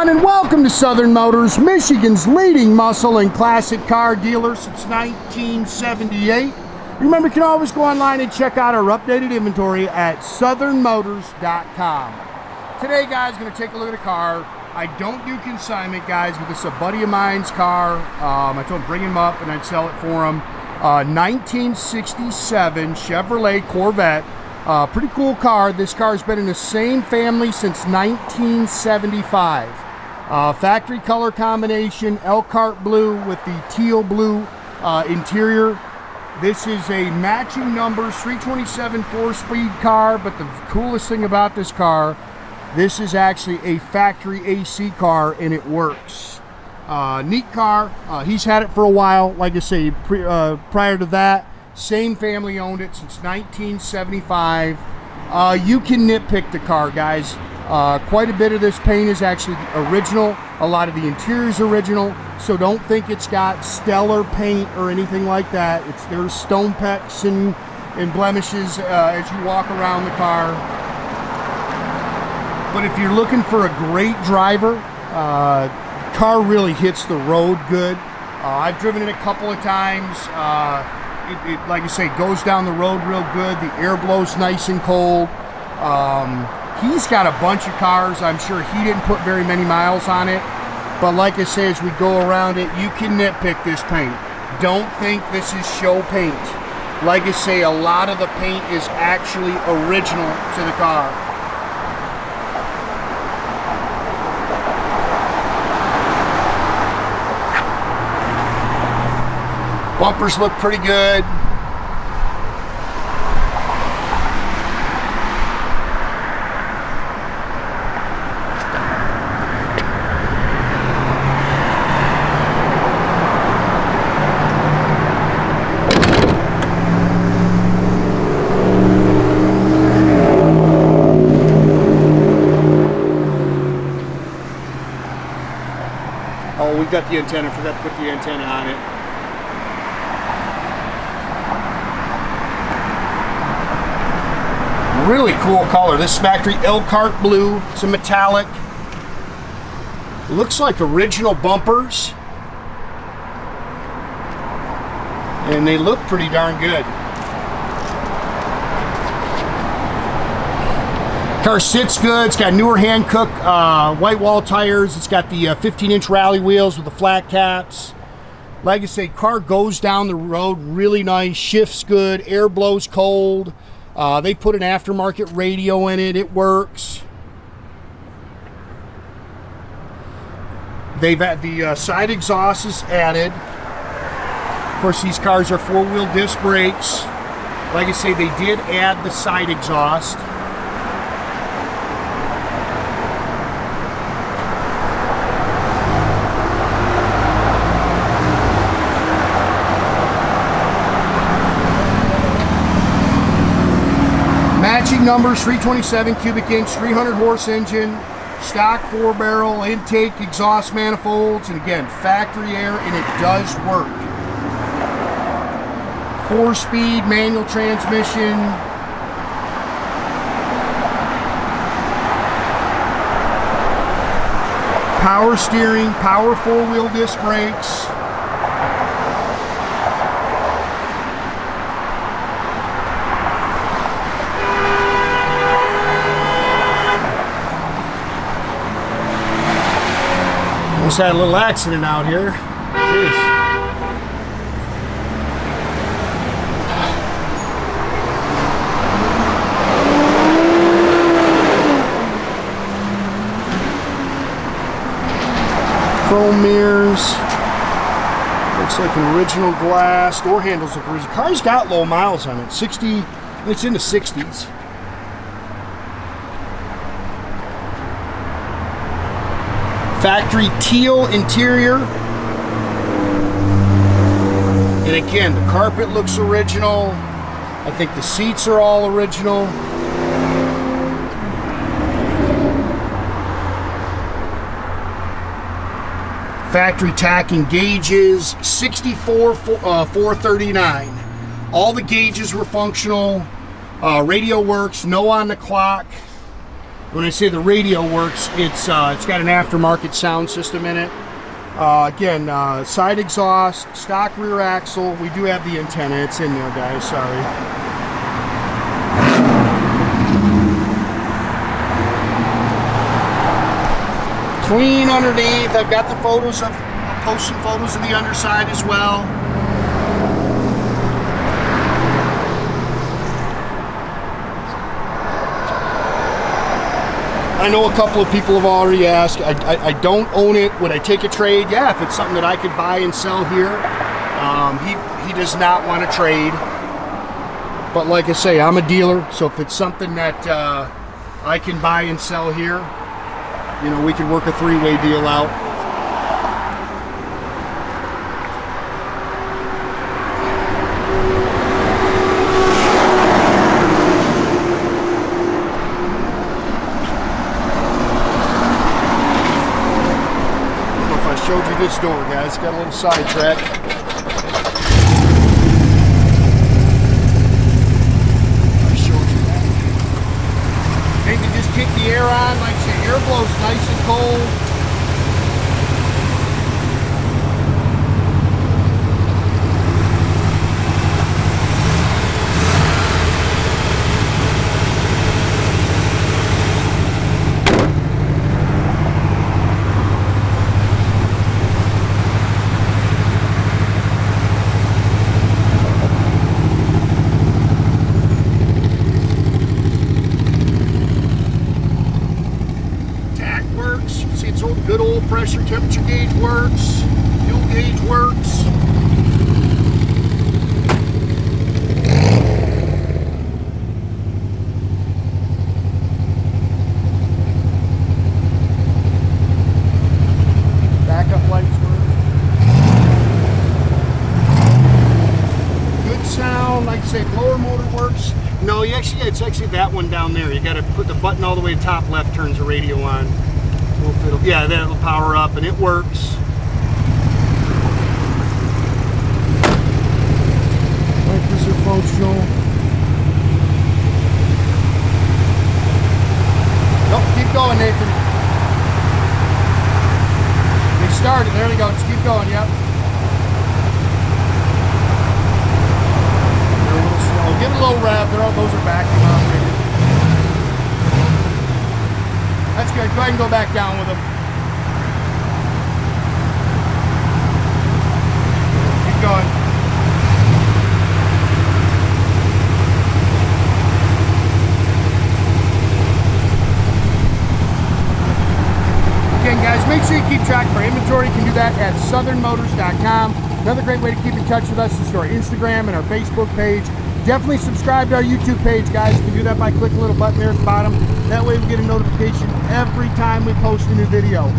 everyone, and welcome to Southern Motors, Michigan's leading muscle and classic car dealer since 1978. Remember, you can always go online and check out our updated inventory at southernmotors.com. Today, guys, going to take a look at a car. I don't do consignment, guys, but this is a buddy of mine's car. I told him bring him up and I'd sell it for him. 1967 Chevrolet Corvette. Pretty cool car. This car's been in the same family since 1975. Factory color combination, Elkhart blue with the teal blue interior. This is a matching numbers 327 4-speed car, but the coolest thing about this car, this is actually a factory AC car and it works. Neat car. He's had it for a while. Like I say, prior to that, same family owned it since 1975. You can nitpick the car, guys. Quite a bit of this paint is actually original. A lot of the interior is original, so don't think it's got stellar paint or anything like that. There's stone pecks and blemishes as you walk around the car. But if you're looking for a great driver, car really hits the road good. I've driven it a couple of times. It, like I say, goes down the road real good. The air blows nice and cold. He's got a bunch of cars. I'm sure he didn't put very many miles on it. But like I say, as we go around it, you can nitpick this paint. Don't think this is show paint. Like I say, a lot of the paint is actually original to the car. Bumpers look pretty good. Oh, we got the antenna. Forgot to put the antenna on it. Really cool color. This factory Elkhart blue. It's a metallic. Looks like original bumpers. And they look pretty darn good. Car sits good. It's got newer Hankook white wall tires. It's got the 15-inch rally wheels with the flat caps. Like I say, car goes down the road really nice. Shifts good. Air blows cold. They put an aftermarket radio in it. It works. They've had the side exhaust is added. Of course, these cars are 4-wheel disc brakes. Like I say, they did add the side exhaust. Matching numbers, 327 cubic inch, 300 horse engine, stock 4-barrel, intake, exhaust manifolds, and again, factory air, and it does work. 4-speed manual transmission. Power steering, power 4-wheel disc brakes. Just had a little accident out here. Jeez. Chrome mirrors. Looks like an original glass. Door handles look original. Car's got low miles on it. 60. It's in the 60s. Factory teal interior. And again, the carpet looks original. I think the seats are all original. Factory tacking gauges, 64 439. All the gauges were functional. Radio works, no on the clock. When I say the radio works, it's got an aftermarket sound system in it. Again, side exhaust, stock rear axle. We do have the antenna. It's in there, guys. Sorry. Clean underneath. I've got the photos of, I'll post some photos of the underside as well. I know a couple of people have already asked. I don't own it. Would I take a trade? Yeah, if it's something that I could buy and sell here. He does not want to trade. But like I say, I'm a dealer, so if it's something that I can buy and sell here, you know, we could work a three-way deal out. Showed you this door, guys. Got a little sidetrack. I showed you that. Maybe just kick the air on. Like I say, air blows nice and cold. Good old pressure temperature gauge works, fuel gauge works. Backup lights work. Good sound, like I say, blower motor works. No, it's actually that one down there. You got to put the button all the way to top left, turns the radio on. Yeah, that'll power up and it works. Wipers are functional. Nope, keep going, Nathan. They started. There we go. Just keep going. Yep. They're a little slow. Give it a little rev. Those are vacuum operated. That's good. Go ahead and go back down with them. Keep going. Again, guys, make sure you keep track of our inventory. You can do that at southernmotors.com. Another great way to keep in touch with us is through our Instagram and our Facebook page. Definitely subscribe to our YouTube page, guys. You can do that by clicking the little button there at the bottom. That way we get a notification every time we post a new video.